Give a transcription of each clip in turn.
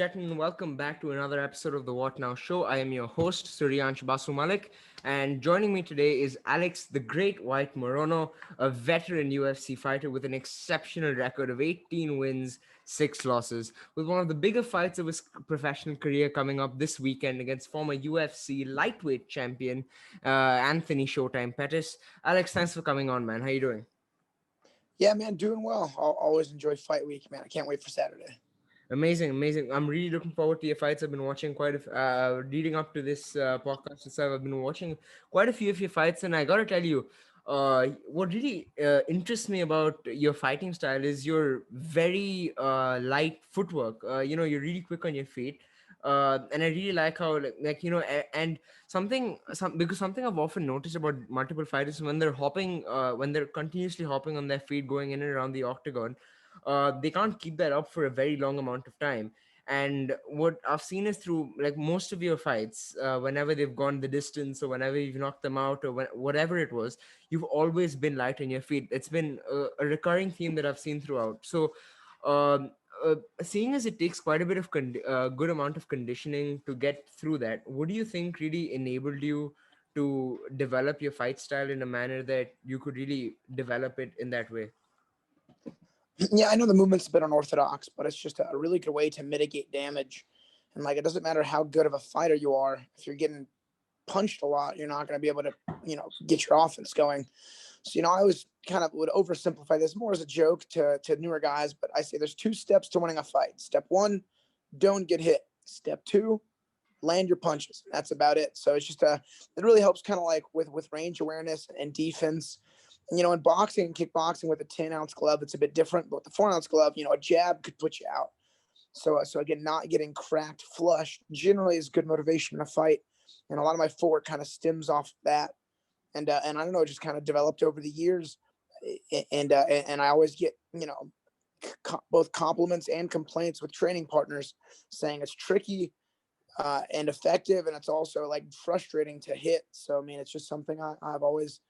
gentlemen, welcome back to another episode of the What Now Show. I am your host, Suryansh Basu Malik, and joining me today is Alex the Great White Morono, a veteran UFC fighter with an exceptional record of 18 wins, 6 losses, with one of the bigger fights of his professional career coming up this weekend against former UFC lightweight champion Anthony Showtime Pettis. Alex, thanks for coming on, man. How you doing? Yeah, man, doing well. I'll always enjoy fight week, man. I can't wait for Saturday. Amazing, amazing. I'm really looking forward to your fights. I've been watching leading up to this podcast itself. I've been watching quite a few of your fights, and I gotta tell you, what really interests me about your fighting style is your very light footwork. You're really quick on your feet. And I really like how, and because something I've often noticed about multiple fighters when they're hopping, when they're continuously hopping on their feet, going in and around the octagon, they can't keep that up for a very long amount of time. And what I've seen is through like most of your fights, whenever they've gone the distance or whenever you've knocked them out or whatever it was, you've always been light on your feet. It's been a recurring theme that I've seen throughout. So, um, seeing as it takes quite a bit of good amount of conditioning to get through that, what do you think really enabled you to develop your fight style in a manner that you could really develop it in that way? Yeah, I know the movement's a bit unorthodox, but it's just a really good way to mitigate damage. And like, it doesn't matter how good of a fighter you are. If you're getting punched a lot, you're not going to be able to, get your offense going. So, I always kind of would oversimplify this more as a joke to newer guys, but I say there's two steps to winning a fight. Step one, don't get hit. Step two, land your punches. That's about it. So it's just it really helps kind of like with range awareness and defense. And, in boxing and kickboxing with a 10-ounce glove, it's a bit different. But with the 4-ounce glove, a jab could put you out. So again, not getting cracked flush generally is good motivation in a fight. And a lot of my footwork kind of stems off of that. And I don't know, it just kind of developed over the years. And I always get, both compliments and complaints with training partners saying it's tricky and effective. And it's also like frustrating to hit. So, I mean, it's just something I've always,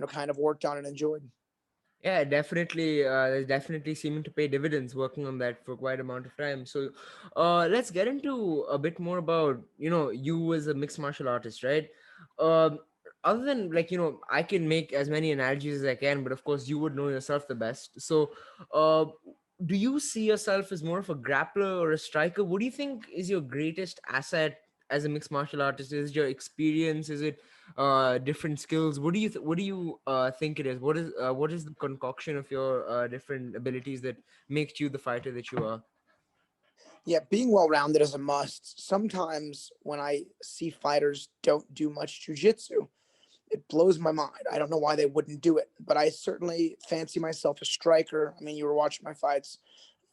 kind of worked on and enjoyed. Yeah, definitely. There's definitely seeming to pay dividends working on that for quite amount of time. So, let's get into a bit more about you as a mixed martial artist, right? Um, Other than I can make as many analogies as I can, but of course, you would know yourself the best. So, uh, do you see yourself as more of a grappler or a striker? What do you think is your greatest asset as a mixed martial artist? Is it your experience? Is it different skills? What do you think it is? What is the concoction of your different abilities that makes you the fighter that you are? Yeah, being well rounded is a must. Sometimes when I see fighters don't do much jujitsu, it blows my mind. I don't know why they wouldn't do it, but I certainly fancy myself a striker. I mean, you were watching my fights.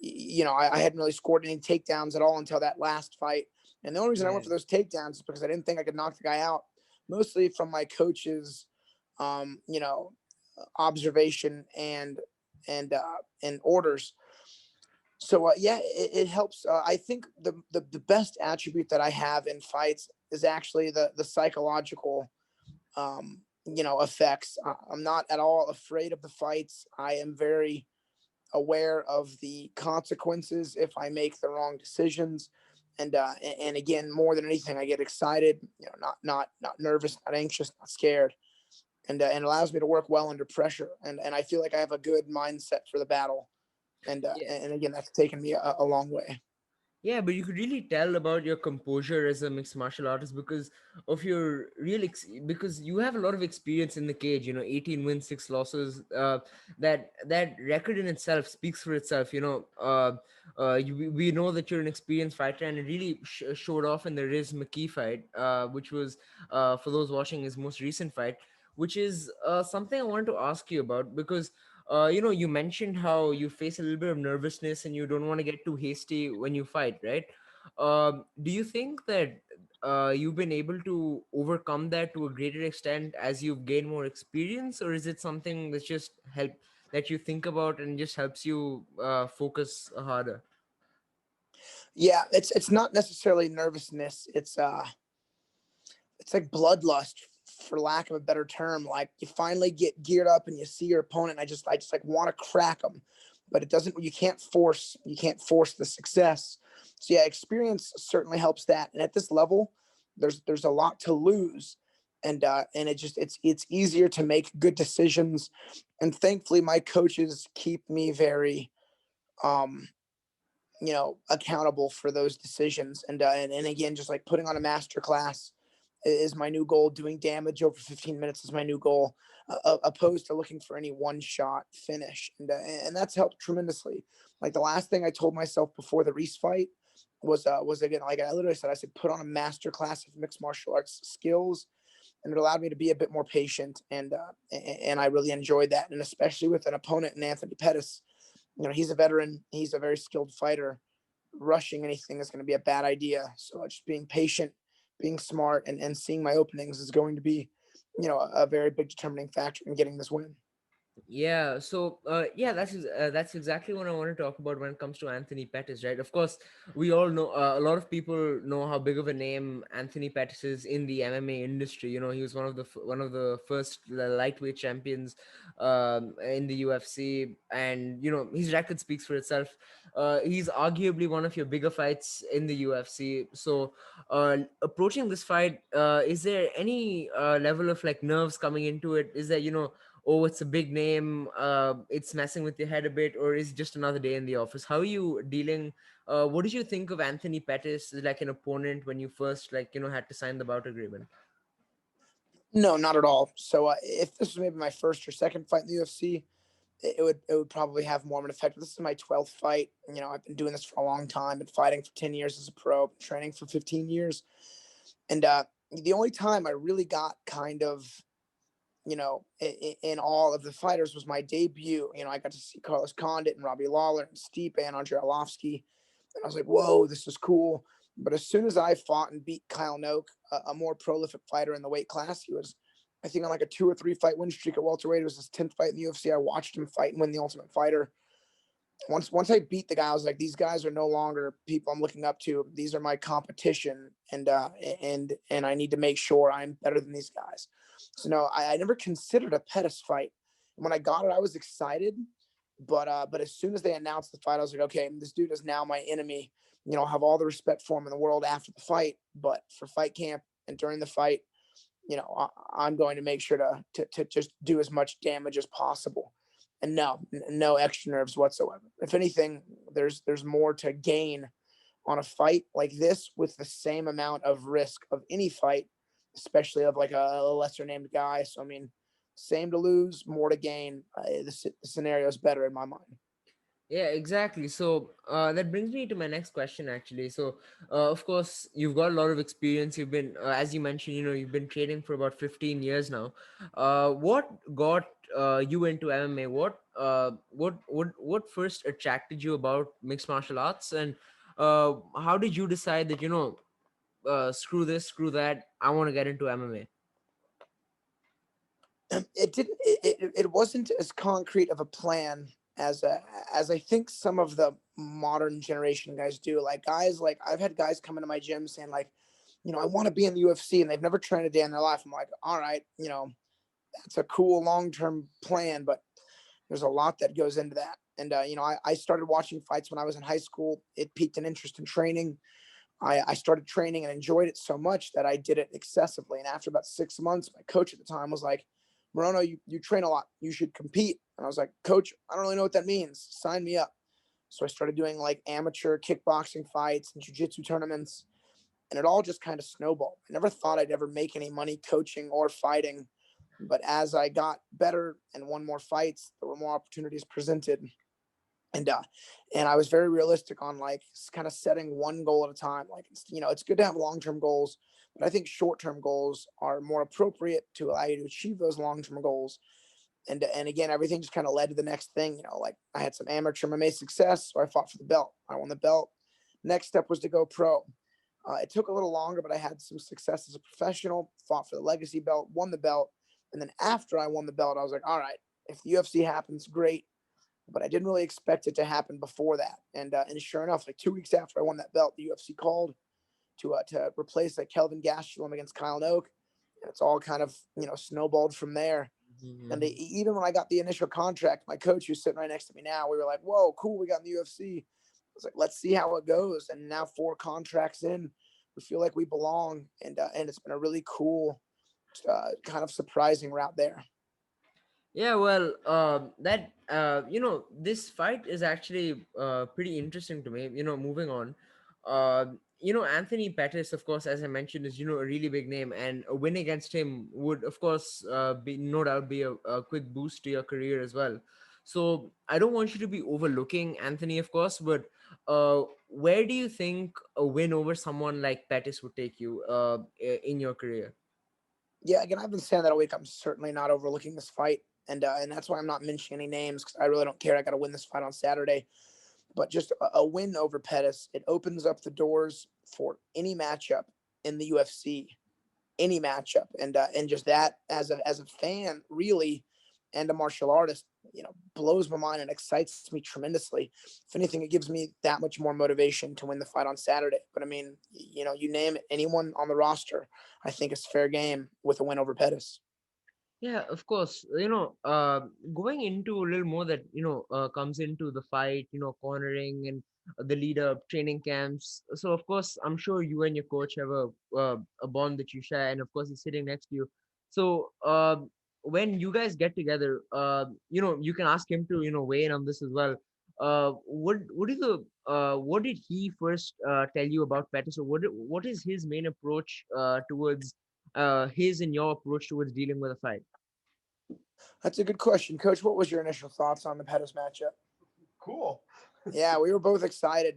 I hadn't really scored any takedowns at all until that last fight. And the only reason I went Yeah. for those takedowns is because I didn't think I could knock the guy out, mostly from my coach's, you know, observation and orders. So yeah, it helps. I think the best attribute that I have in fights is actually the psychological effects. I'm not at all afraid of the fights. I am very aware of the consequences if I make the wrong decisions. And again, more than anything, I get excited. Not nervous, not anxious, not scared, and allows me to work well under pressure. And I feel like I have a good mindset for the battle. Yeah. And again, that's taken me a long way. Yeah, but you could really tell about your composure as a mixed martial artist because of your because you have a lot of experience in the cage. 18 wins, 6 losses. That record in itself speaks for itself. We know that you're an experienced fighter, and it really showed off in the Riz McKee fight, which was for those watching his most recent fight, which is something I wanted to ask you about because you mentioned how you face a little bit of nervousness and you don't want to get too hasty when you fight, right? Do you think that you've been able to overcome that to a greater extent as you've gained more experience, or is it something that's just help that you think about and just helps you focus harder? Yeah, it's not necessarily nervousness. It's like bloodlust, for lack of a better term. Like you finally get geared up and you see your opponent. I just like want to crack them, but it doesn't. You can't force the success. So yeah, experience certainly helps that. And at this level, there's a lot to lose, and it's easier to make good decisions. And thankfully, my coaches keep me very um accountable for those decisions. And again, just like putting on a master class is my new goal. Doing damage over 15 minutes is my new goal, opposed to looking for any one shot finish. And that's helped tremendously. Like the last thing I told myself before the Reese fight was again, like I literally said, I said, put on a master class of mixed martial arts skills. And it allowed me to be a bit more patient, and I really enjoyed that. And especially with an opponent in Anthony Pettis, he's a veteran, he's a very skilled fighter. Rushing anything is going to be a bad idea. So just being patient, being smart, and seeing my openings is going to be, a very big determining factor in getting this win. Yeah, so yeah, that's exactly what I want to talk about when it comes to Anthony Pettis, right? Of course, we all know, a lot of people know how big of a name Anthony Pettis is in the MMA industry. He was one of the first lightweight champions in the UFC, and his record speaks for itself. He's arguably one of your bigger fights in the UFC. So, approaching this fight, is there any level of like nerves coming into it? Is there, oh, it's a big name, it's messing with your head a bit, or is it just another day in the office? How are you dealing? What did you think of Anthony Pettis as like an opponent when you first had to sign the bout agreement? No, not at all. So if this was maybe my first or second fight in the UFC, it would probably have more of an effect. This is my 12th fight. I've been doing this for a long time. Been fighting for 10 years as a pro, been training for 15 years. And the only time I really got kind of, in all of the fighters was my debut. I got to see Carlos Condit and Robbie Lawler and Stipe and Andrei Arlovsky. And I was like, whoa, this is cool. But as soon as I fought and beat Kyle Noak, a more prolific fighter in the weight class, he was, I think, on like a 2 or 3 fight win streak at welterweight. It was his 10th fight in the UFC. I watched him fight and win the Ultimate Fighter. Once I beat the guy, I was like, these guys are no longer people I'm looking up to. These are my competition, and I need to make sure I'm better than these guys. So no, I never considered a Pettis fight. And when I got it, I was excited. But as soon as they announced the fight, I was like, okay, this dude is now my enemy. I'll have all the respect for him in the world after the fight, but for fight camp and during the fight, I'm going to make sure to just do as much damage as possible. And no extra nerves whatsoever. If anything, there's more to gain on a fight like this with the same amount of risk of any fight, especially of like a lesser named guy. So I mean, same to lose, more to gain. The scenario is better in my mind. Yeah, exactly. So that brings me to my next question, actually. So, of course, you've got a lot of experience. You've been, as you mentioned, you've been training for about 15 years now. What got you into MMA? What first attracted you about mixed martial arts, and how did you decide that screw this, screw that, I want to get into MMA? It didn't. It wasn't as concrete of a plan as as I think some of the modern generation guys do. Like guys, like I've had guys come into my gym saying like, I want to be in the UFC, and they've never trained a day in their life. I'm like, all right, that's a cool long term plan, but there's a lot that goes into that. And I started watching fights when I was in high school. It piqued an interest in training. I started training and enjoyed it so much that I did it excessively. And after about 6 months, my coach at the time was like, Morono, you train a lot. You should compete. And I was like, Coach, I don't really know what that means. Sign me up. So I started doing like amateur kickboxing fights and jiu-jitsu tournaments. And it all just kind of snowballed. I never thought I'd ever make any money coaching or fighting. But as I got better and won more fights, there were more opportunities presented. And I was very realistic on like kind of setting one goal at a time. Like it's good to have long-term goals, but I think short-term goals are more appropriate to allow you to achieve those long-term goals. And again, everything just kind of led to the next thing. Like I had some amateur MMA success, so I fought for the belt. I won the belt. Next step was to go pro. It took a little longer, but I had some success as a professional. Fought for the legacy belt, won the belt, and then after I won the belt, I was like, all right, if the UFC happens, great, but I didn't really expect it to happen before that. And sure enough, like 2 weeks after I won that belt, the UFC called to replace like Kelvin Gastelum against Kyle Noak, and it's all kind of snowballed from there. And even when I got the initial contract, my coach, who's sitting right next to me now, we were like, "Whoa, cool, we got in the UFC." I was like, let's see how it goes. And now 4 contracts in, we feel like we belong, and it's been a really cool, kind of surprising route there. Yeah, well, that this fight is actually pretty interesting to me. Moving on, Anthony Pettis, of course, as I mentioned, is a really big name, and a win against him would, of course, be no doubt be a quick boost to your career as well. So I don't want you to be overlooking Anthony, of course, but where do you think a win over someone like Pettis would take you in your career? Yeah, again, I've been saying that all week. I'm certainly not overlooking this fight, and that's why I'm not mentioning any names because I really don't care. I got to win this fight on Saturday, but just a win over Pettis, it opens up the doors for any matchup in the UFC, any matchup, and just that as a fan, really, and a martial artist, blows my mind and excites me tremendously. If anything, it gives me that much more motivation to win the fight on Saturday. But I mean, you name it, anyone on the roster, I think is fair game with a win over Pettis. Yeah, of course. Going into a little more that comes into the fight, cornering and the lead up, training camps. So of course, I'm sure you and your coach have a bond that you share, and of course, he's sitting next to you. So when you guys get together, you can ask him to weigh in on this as well. What did he first tell you about Pettis, or what is his main approach towards his and your approach towards dealing with a fight? That's a good question, Coach. What was your initial thoughts on the Pettis matchup? Cool. Yeah, we were both excited.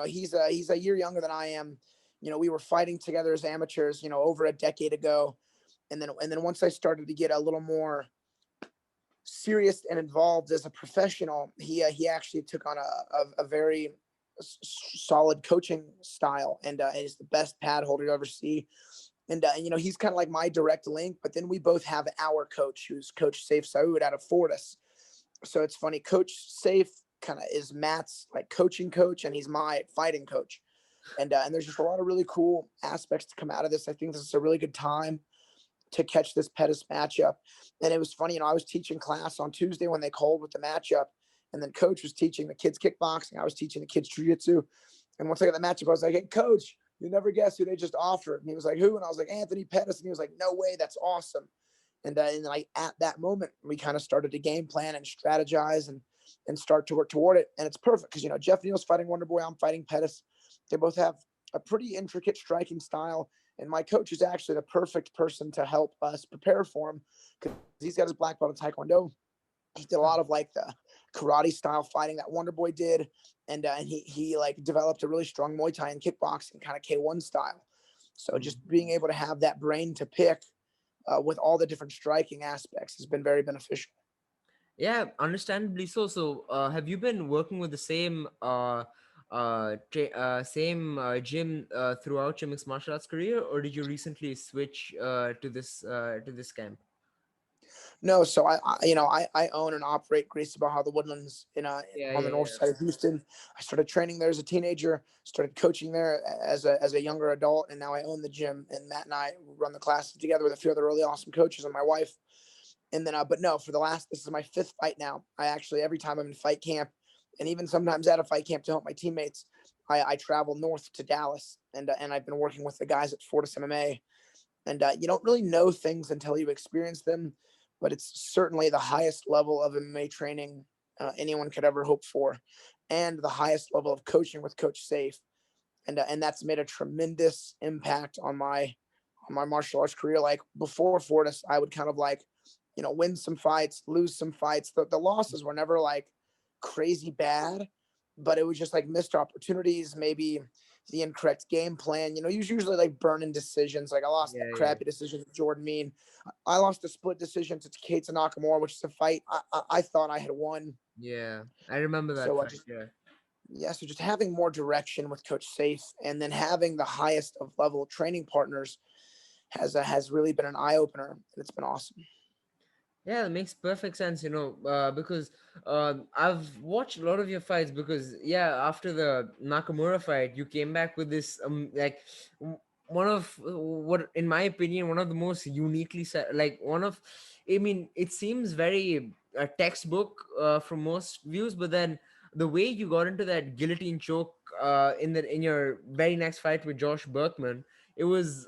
He's a year younger than I am. We were fighting together as amateurs, over a decade ago, and then once I started to get a little more serious and involved as a professional, he actually took on a very solid coaching style, and is the best pad holder you ever see. And he's kind of like my direct link. But then we both have our coach, who's Coach Safe Saud out of Fortis. So it's funny. Coach Safe kind of is Matt's like coaching coach, and he's my fighting coach. And there's just a lot of really cool aspects to come out of this. I think this is a really good time to catch this Pettis matchup. And it was funny, I was teaching class on Tuesday when they called with the matchup, and then Coach was teaching the kids kickboxing. I was teaching the kids jiu-jitsu. And once I got the matchup, I was like, "Hey, Coach, you never guess who they just offered." And he was like, "Who?" And I was like, "Anthony Pettis." And he was like, "No way, that's awesome." And like at that moment, we kind of started to game plan and strategize and start to work toward it. And it's perfect because Jeff Neal's fighting Wonder Boy, I'm fighting Pettis. They both have a pretty intricate striking style, and my coach is actually the perfect person to help us prepare for him because he's got his black belt in Taekwondo. He did a lot of like the karate style fighting that Wonder Boy did, and he like developed a really strong Muay Thai and kickboxing kind of K1 style. So just being able to have that brain to pick with all the different striking aspects has been very beneficial. Yeah, understandably so. So, have you been working with the same gym throughout your mixed martial arts career, or did you recently switch to this camp? No, so I own and operate Grease Baja the Woodlands Yeah, on the yeah, north yeah. side of Houston. I started training there as a teenager, started coaching there as a younger adult, and now I own the gym. And Matt and I run the classes together with a few other really awesome coaches and my wife. And then, but no, for the last, this is my 5th fight now. I actually, every time I'm in fight camp, and even sometimes at a fight camp to help my teammates, I travel north to Dallas, and I've been working with the guys at Fortis MMA. And you don't really know things until you experience them, but it's certainly the highest level of MMA training anyone could ever hope for, and the highest level of coaching with Coach Safe, and that's made a tremendous impact on my martial arts career. Like before Fortis, I would kind of like, win some fights, lose some fights. The losses were never like crazy bad, but it was just like missed opportunities, maybe the incorrect game plan. Usually like burning decisions. Like I lost Yeah, that yeah, crappy decision to Jordan Mean. I lost a split decision to Keita Nakamura, which is a fight I thought I had won. yeah. I remember that So fight. just Yeah. yeah, so just having more direction with Coach Safe, and then having the highest of level training partners has really been an eye opener, and it's been awesome. Yeah, that makes perfect sense, because I've watched a lot of your fights because, yeah, after the Nakamura fight, you came back with this, one of what, in my opinion, one of the most uniquely set, like, I mean, it seems very textbook from most views, but then the way you got into that guillotine choke in your very next fight with Josh Berkman, it was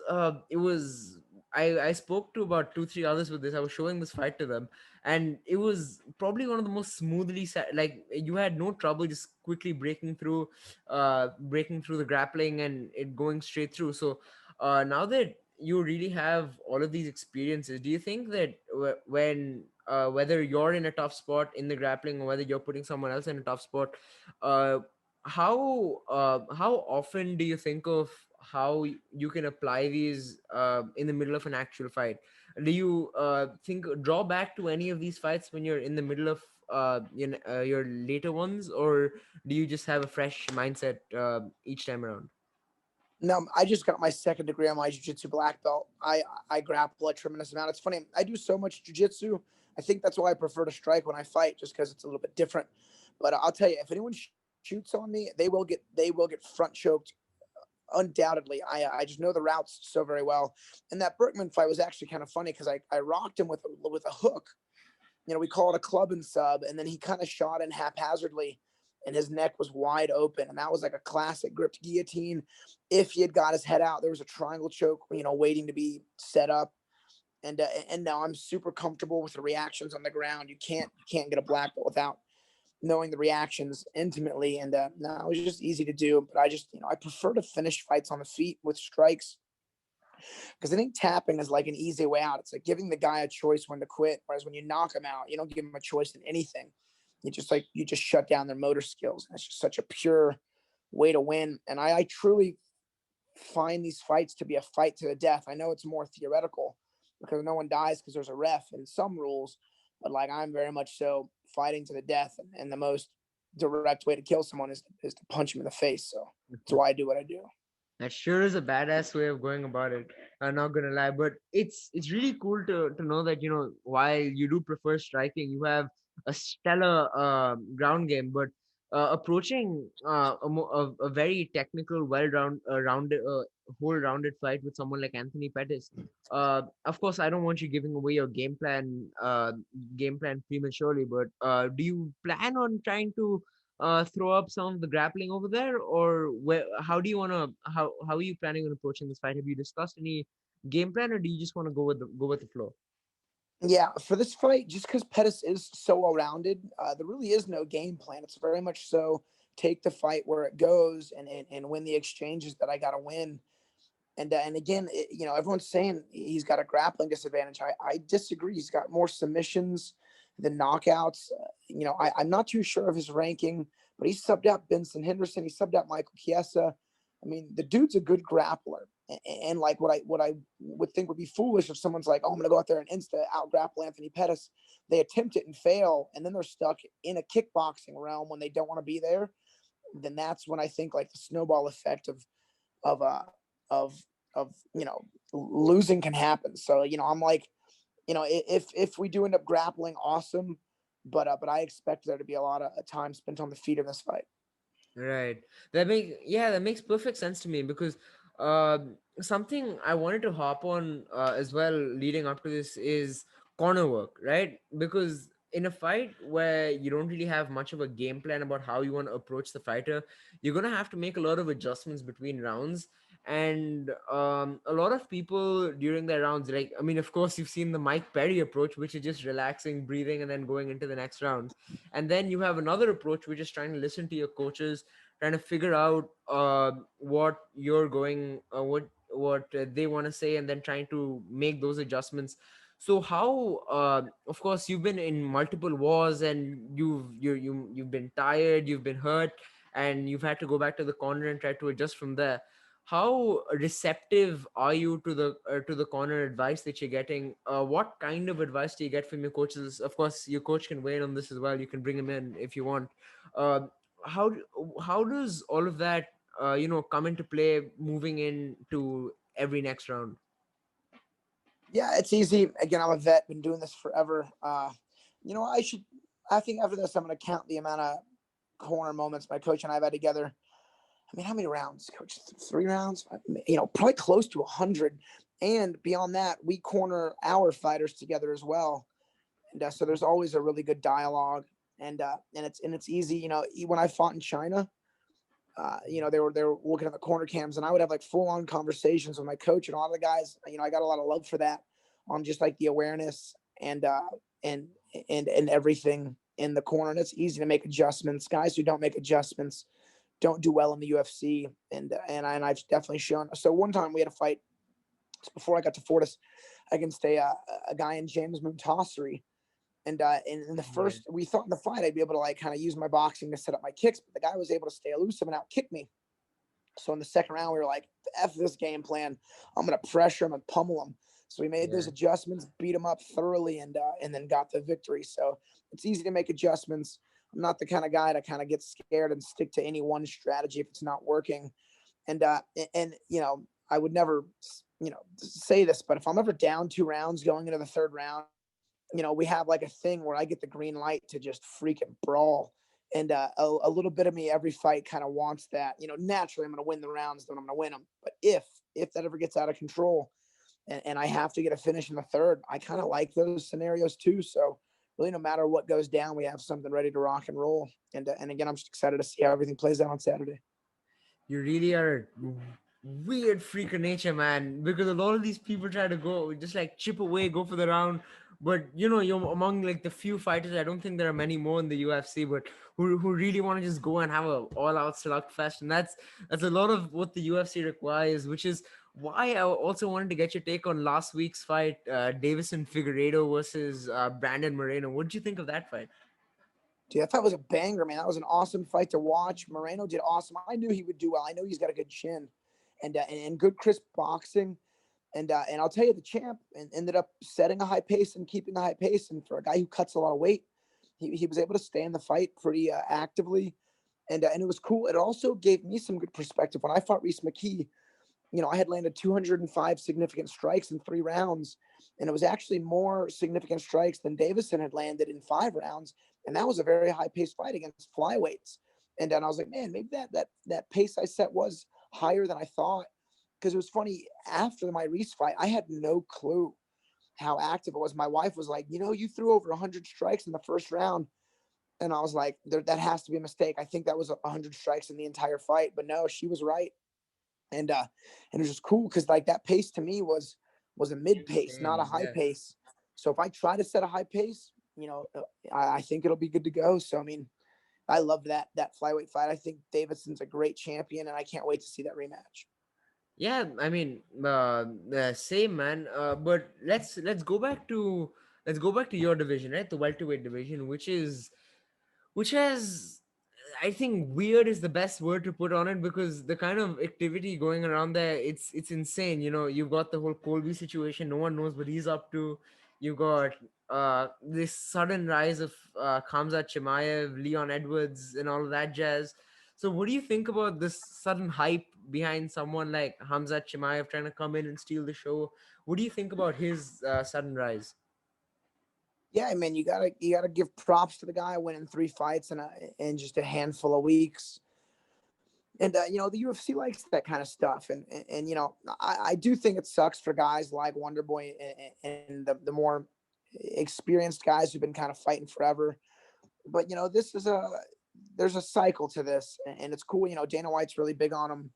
I spoke to about 2 3 others with this. I was showing this fight to them, and it was probably one of the most smoothly like you had no trouble just quickly breaking through the grappling and it going straight through. So now that you really have all of these experiences, do you think that when whether you're in a tough spot in the grappling or whether you're putting someone else in a tough spot, uh, how often do you think of how you can apply these in the middle of an actual fight? Do you think draw back to any of these fights when you're in the middle of your later ones, or do you just have a fresh mindset each time around? No, I just got my second degree on my jiu-jitsu black belt. I grapple a tremendous amount. It's funny. I do so much jiu-jitsu. I think that's why I prefer to strike when I fight, just because it's a little bit different. But I'll tell you, if anyone shoots on me, they will get front choked undoubtedly. I just know the routes so very well. And that Berkman fight was actually kind of funny because I rocked him with a hook. We call it a club and sub, and then he kind of shot in haphazardly, and his neck was wide open, and that was like a classic gripped guillotine. If he had got his head out, there was a triangle choke, waiting to be set up. And now I'm super comfortable with the reactions on the ground. You can't get a black belt without knowing the reactions intimately. And no, it was just easy to do. But I prefer to finish fights on the feet with strikes because I think tapping is like an easy way out. It's like giving the guy a choice when to quit. Whereas when you knock him out, you don't give him a choice in anything. You just shut down their motor skills. And it's just such a pure way to win. And I truly find these fights to be a fight to the death. I know it's more theoretical because no one dies because there's a ref in some rules, but like I'm very much so fighting to the death, and the most direct way to kill someone is to punch him in the face. So that's why I do what I do. That sure is a badass way of going about it. I'm not gonna lie, but it's really cool to know that while you do prefer striking, you have a stellar ground game. But approaching a very technical, rounded, whole rounded fight with someone like Anthony Pettis, of course, I don't want you giving away your game plan prematurely. But do you plan on trying to throw up some of the grappling over there, or how do you want to how are you planning on approaching this fight? Have you discussed any game plan, or do you just want to go with the flow? Yeah, for this fight, just because Pettis is so well rounded, there really is no game plan. It's very much so take the fight where it goes and win the exchanges that I got to win. And again, everyone's saying he's got a grappling disadvantage. I disagree. He's got more submissions than knockouts. I'm not too sure of his ranking, but he subbed out Benson Henderson. He subbed out Michael Chiesa. I mean, the dude's a good grappler. And like what I would think would be foolish if someone's like, oh, I'm going to go out there and insta out grapple Anthony Pettis. They attempt it and fail, and then they're stuck in a kickboxing realm when they don't want to be there. Then that's when I think like the snowball effect of of of losing can happen. So I'm like, if we do end up grappling, awesome, but I expect there to be a lot of time spent on the feet in this fight. Right. That makes perfect sense to me because something I wanted to hop on as well leading up to this is corner work, right? Because in a fight where you don't really have much of a game plan about how you want to approach the fighter, you're gonna have to make a lot of adjustments between rounds. And a lot of people during their rounds, like I mean, of course, you've seen the Mike Perry approach, which is just relaxing, breathing, and then going into the next rounds. And then you have another approach, which is trying to listen to your coaches, trying to figure out what you're going what they want to say, and then trying to make those adjustments. So how of course you've been in multiple wars, and you've been tired, you've been hurt, and you've had to go back to the corner and try to adjust from there. How receptive are you to the corner advice that you're getting? What kind of advice do you get from your coaches? Of course, your coach can weigh in on this as well. You can bring him in if you want. uh, how how does all of that come into play moving into every next round? Yeah, it's easy. Again, I'm a vet, been doing this forever. I think after this, I'm going to count the amount of corner moments my coach and I have had together. I mean, how many rounds, coach? 3 rounds? Probably close to 100. And beyond that, we corner our fighters together as well. And so there's always a really good dialogue. and it's easy. When I fought in China, they were looking at the corner cams, and I would have like full on conversations with my coach and a lot of the guys. I got a lot of love for that on just like the awareness and and everything in the corner. And it's easy to make adjustments. Guys who don't make adjustments don't do well in the UFC, and I've definitely shown. So one time we had a fight before I got to Fortis against a guy in James Muntasiri. And in the Yeah. first, we thought in the fight I'd be able to like kind of use my boxing to set up my kicks, but the guy was able to stay elusive and out kick me. So in the second round, we were like, "F this game plan. I'm gonna pressure him and pummel him." So we made those Yeah. adjustments, beat him up thoroughly, and then got the victory. So it's easy to make adjustments. I'm not the kind of guy to kind of get scared and stick to any one strategy if it's not working. And I would never say this, but if I'm ever down 2 rounds going into the third round, we have like a thing where I get the green light to just freaking brawl. And a little bit of me every fight kind of wants that. Naturally, I'm going to win the rounds, then I'm going to win them. But if that ever gets out of control and I have to get a finish in the third, I kind of like those scenarios too. So really, no matter what goes down, we have something ready to rock and roll. And again, I'm just excited to see how everything plays out on Saturday. You really are a weird freak of nature, man. Because a lot of these people try to go just like chip away, go for the round. But you're among like the few fighters. I don't think there are many more in the UFC, but who really want to just go and have a all out slugfest, and that's a lot of what the UFC requires. Which is why I also wanted to get your take on last week's fight, Davison Figueiredo versus Brandon Moreno. What did you think of that fight? Dude, that fight was a banger, man. That was an awesome fight to watch. Moreno did awesome. I knew he would do well. I know he's got a good chin, and good crisp boxing. And I'll tell you, the champ ended up setting a high pace and keeping a high pace. And for a guy who cuts a lot of weight, he was able to stay in the fight pretty actively. And it was cool. It also gave me some good perspective. When I fought Reese McKee, I had landed 205 significant strikes in 3 rounds. And it was actually more significant strikes than Davison had landed in 5 rounds. And that was a very high paced fight against flyweights. And then I was like, man, maybe that pace I set was higher than I thought. Because it was funny, after my Reese fight, I had no clue how active it was. My wife was like, you threw over 100 strikes in the first round. And I was like, that has to be a mistake. I think that was 100 strikes in the entire fight. But no, she was right. And it was just cool because like that pace to me was a mid pace, not a Insane. high Yeah. pace. So if I try to set a high pace, I think it'll be good to go. So I mean, I love that flyweight fight. I think Davidson's a great champion, and I can't wait to see that rematch. Yeah, I mean, same man. But let's go back to your division, right? The welterweight division, which has, I think weird is the best word to put on it, because the kind of activity going around there, it's insane. You've got the whole Colby situation. No one knows what he's up to. You got this sudden rise of Khamzat Chimaev, Leon Edwards, and all of that jazz. So, what do you think about this sudden hype behind someone like Hamzat Chimaev trying to come in and steal the show? What do you think about his sudden rise? Yeah, I mean, you gotta give props to the guy winning 3 fights in just a handful of weeks. And the UFC likes that kind of stuff. And I do think it sucks for guys like Wonder Boy and the more experienced guys who've been kind of fighting forever. But this is there's a cycle to this, and it's cool. Dana White's really big on them,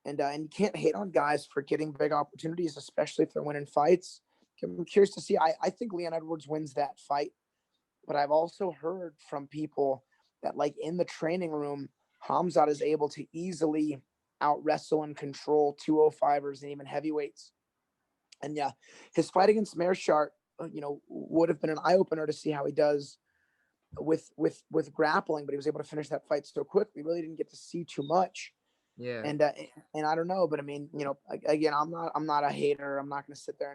and you can't hate on guys for getting big opportunities, especially if they're winning fights. I'm curious to see. I think Leon Edwards wins that fight, but I've also heard from people that like in the training room, Hamzat is able to easily out wrestle and control 205ers and even heavyweights. And yeah, his fight against Mearshart, would have been an eye opener to see how he does with grappling, but he was able to finish that fight so quickly. Really didn't get to see too much. Yeah. And I don't know, but I mean, again, I'm not a hater. I'm not going to sit there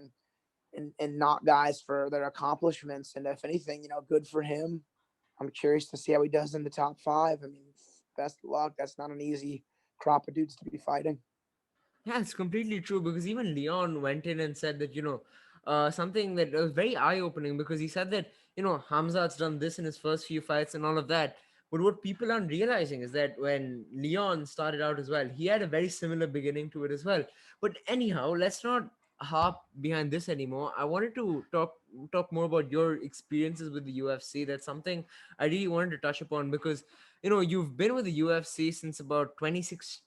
and knock guys for their accomplishments. And if anything, good for him. I'm curious to see how he does in the top five. I mean, best of luck. That's not an easy crop of dudes to be fighting. Yeah, it's completely true, because even Leon went in and said that, something that was very eye opening, because he said that, Hamzat's done this in his first few fights and all of that. But what people aren't realizing is that when Leon started out as well, he had a very similar beginning to it as well. But anyhow, let's not harp behind this anymore. I wanted to talk more about your experiences with the UFC. That's something I really wanted to touch upon because you've been with the UFC since about 26,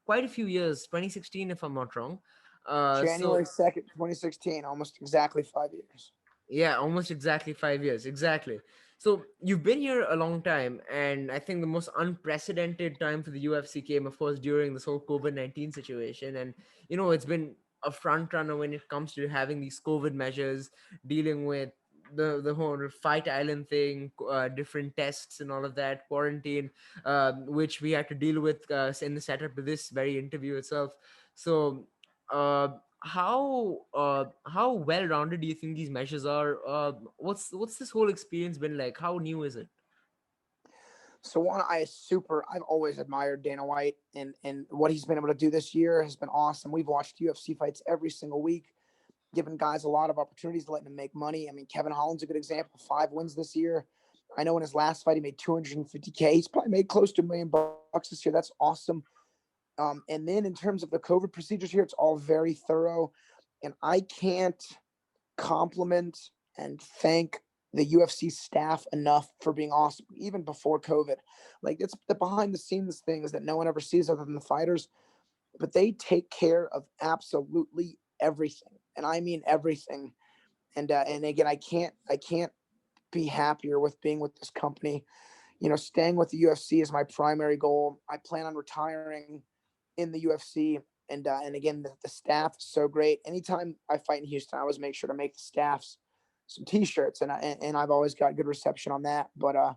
quite a few years, 2016 if I'm not wrong. So January 2nd, 2016, almost exactly 5 years. yeah, almost exactly 5 years. Exactly. So you've been here a long time, and I think the most unprecedented time for the UFC came, of course, during this whole COVID-19 situation. And it's been a front runner when it comes to having these COVID measures, dealing with the whole Fight Island thing, different tests and all of that, quarantine, which we had to deal with in the setup of this very interview itself. So. Uh, how well rounded do you think these measures are? What's this whole experience been like? How new is it? So one, I've always admired Dana White, and what he's been able to do this year has been awesome. We've watched UFC fights every single week, giving guys a lot of opportunities, letting them make money. I mean, Kevin Holland's a good example. 5 wins this year. I know in his last fight he made 250K. He's probably made close to $1 million this year. That's awesome. And then in terms of the COVID procedures here, it's all very thorough, and I can't compliment and thank the UFC staff enough for being awesome, even before COVID. Like, it's the behind the scenes things that no one ever sees other than the fighters, but they take care of absolutely everything, and I mean everything. And again, I can't be happier with being with this company. Staying with the UFC is my primary goal. I plan on retiring in the UFC. And again, the staff is so great. Anytime I fight in Houston, I always make sure to make the staffs some T-shirts, and I've always got good reception on that. But I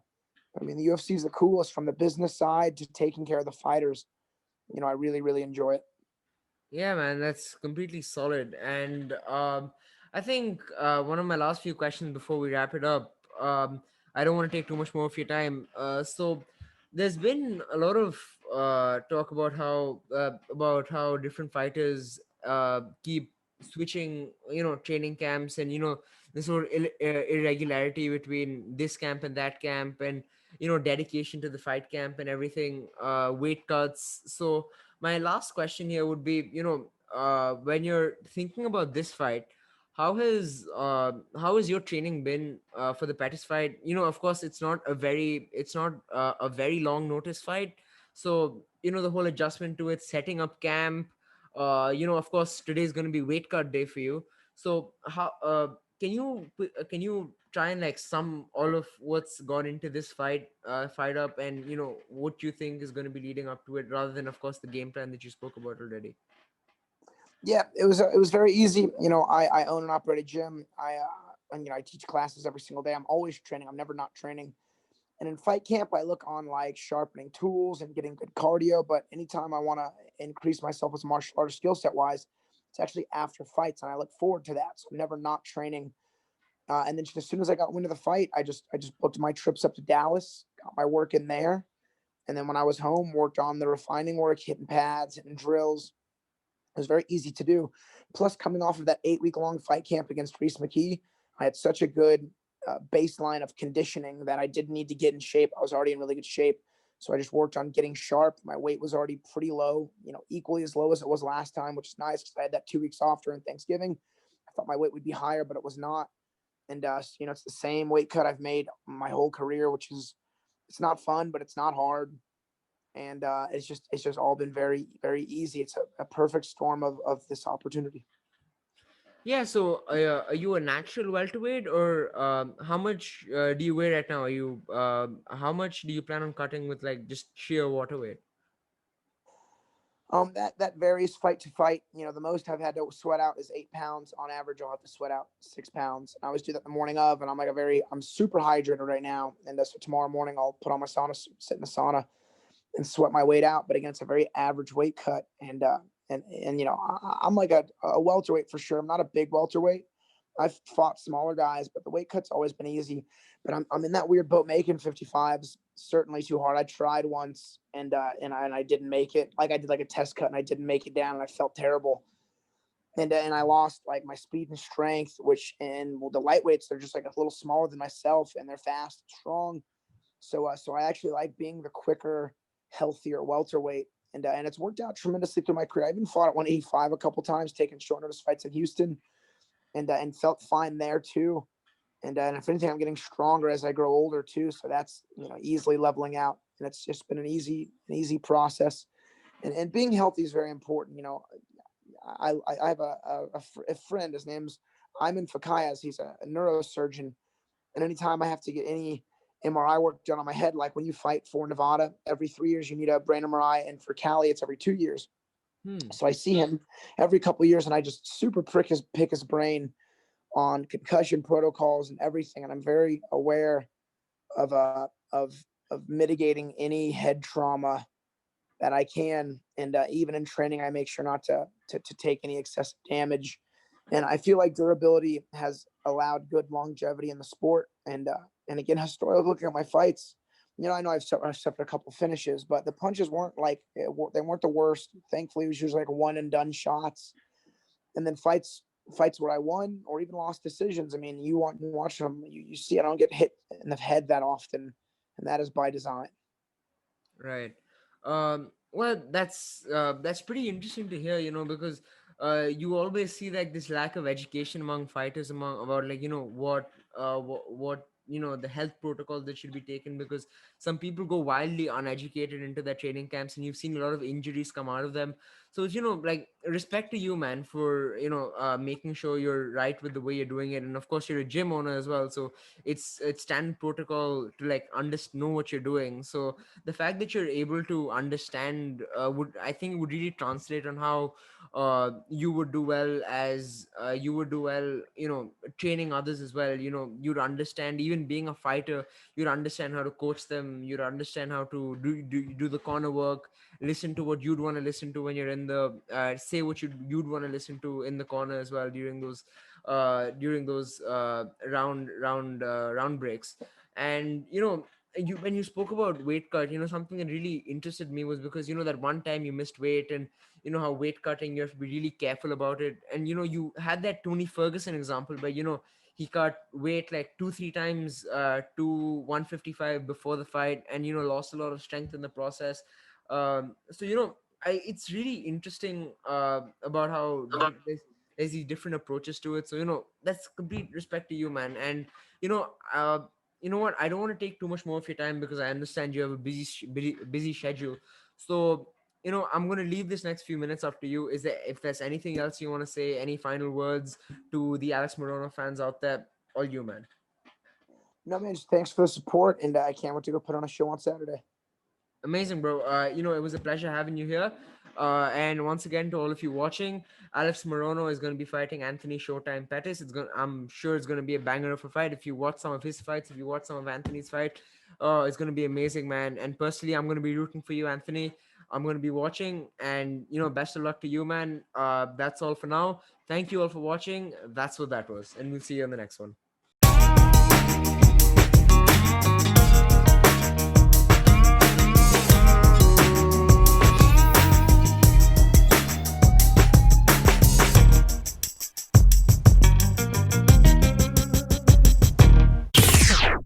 mean, the UFC is the coolest from the business side to taking care of the fighters. I really, really enjoy it. Yeah, man, that's completely solid. And I think one of my last few questions before we wrap it up, I don't want to take too much more of your time. So there's been a lot of talk about how different fighters keep switching, training camps, and this sort of irregularity between this camp and that camp, and dedication to the fight camp and everything, weight cuts. So my last question here would be, when you're thinking about this fight, how has your training been for the Pettis fight? Of course, it's not a very long notice fight, so the whole adjustment to it, setting up camp. Of course, today is going to be weight cut day for you. So how can you try and like sum all of what's gone into this fight up, and what you think is going to be leading up to it, rather than, of course, the game plan that you spoke about already? Yeah, it was very easy. I own and operate a gym. And I teach classes every single day. I'm always training. I'm never not training. And in fight camp, I look on like sharpening tools and getting good cardio. But anytime I want to increase myself as a martial artist skill set wise, it's actually after fights, and I look forward to that. So I'm never not training. And then just as soon as I got wind of the fight, I just booked my trips up to Dallas, got my work in there, and then when I was home, worked on the refining work, hitting pads, hitting drills. It was very easy to do. Plus, coming off of that 8 week long fight camp against Reese McKee, I had such a good baseline of conditioning that I didn't need to get in shape. I was already in really good shape. So I just worked on getting sharp. My weight was already pretty low, equally as low as it was last time, which is nice because I had that 2 weeks off during Thanksgiving. I thought my weight would be higher, but it was not. And it's the same weight cut I've made my whole career, which is, it's not fun, but it's not hard. And it's just all been very, very easy. It's a perfect storm of this opportunity. Yeah, so are you a natural welterweight, or how much do you weigh right now? How much do you plan on cutting with, like, just sheer water weight? That varies fight to fight. The most I've had to sweat out is 8 pounds. On average, I'll have to sweat out 6 pounds. I always do that the morning of, and I'm super hydrated right now. And so tomorrow morning, I'll put on my sauna suit, sit in the sauna, and sweat my weight out. But again, it's a very average weight cut, and I'm like a welterweight for sure. I'm not a big welterweight. I've fought smaller guys, but the weight cut's always been easy. But I'm in that weird boat. Making 55s certainly too hard. I tried once, and I didn't make it. Like, I did like a test cut and I didn't make it down, and I felt terrible. And I lost like my speed and strength, which, and well, the lightweights, they're just like a little smaller than myself, and they're fast and strong. So I actually like being the quicker, healthier welterweight. and it's worked out tremendously through my career. I even fought at 185 a couple times, taking short notice fights in Houston, and felt fine there too. And if anything, I'm getting stronger as I grow older too. So that's easily leveling out, and it's just been an easy process. And being healthy is very important. I have a friend. His name's Ayman Fakayas. He's a neurosurgeon, and anytime I have to get any MRI work done on my head, like when you fight for Nevada, every 3 years you need a brain MRI, and for Cali it's every 2 years. Hmm. So I see him every couple of years, and I just super pick his brain on concussion protocols and everything. And I'm very aware of mitigating any head trauma that I can. And even in training, I make sure not to take any excessive damage. And I feel like durability has allowed good longevity in the sport. And again, historically looking at my fights, I know I've suffered a couple finishes, but the punches weren't like they weren't the worst. Thankfully, it was usually like one and done shots. And then fights where I won or even lost decisions. I mean, you watch them, you see I don't get hit in the head that often, and that is by design. Right. Well, that's pretty interesting to hear, because you always see like this lack of education among fighters among about like what the health protocols that should be taken, because some people go wildly uneducated into their training camps, and you've seen a lot of injuries come out of them. So it's, like, respect to you, man, for making sure you're right with the way you're doing it. And of course you're a gym owner as well, so it's standard protocol to like know what you're doing. So the fact that you're able to understand would, I think, would really translate on how you would do well as you would do well, training others as well. You'd understand, even being a fighter, you'd understand how to coach them, you'd understand how to do the corner work, listen to what you'd want to listen to when you're in the say what you'd want to listen to in the corner as well during those round breaks. And when you spoke about weight cut, something that really interested me was because that one time you missed weight, and how weight cutting, you have to be really careful about it. And you had that Tony Ferguson example where he cut weight like 2-3 times to 155 before the fight, and lost a lot of strength in the process. So it's really interesting about how there's these different approaches to it. So that's complete respect to you, man. And you know uh, you know what, I don't want to take too much more of your time because I understand you have a busy schedule. So I'm going to leave this next few minutes up to you. Is there, if there's anything else you want to say, any final words to the Alex Morono fans out there? All you, man. No, man, just thanks for the support, and I can't wait to go put on a show on Saturday. Amazing, bro. It was a pleasure having you here. And once again, to all of you watching, Alex Morono is going to be fighting Anthony Showtime Pettis. I'm sure it's going to be a banger of a fight. If you watch some of his fights, if you watch some of Anthony's fight, it's going to be amazing, man. And personally, I'm going to be rooting for you, Anthony. I'm going to be watching, and best of luck to you, man. That's all for now. Thank you all for watching. That's what that was, and we'll see you on the next one.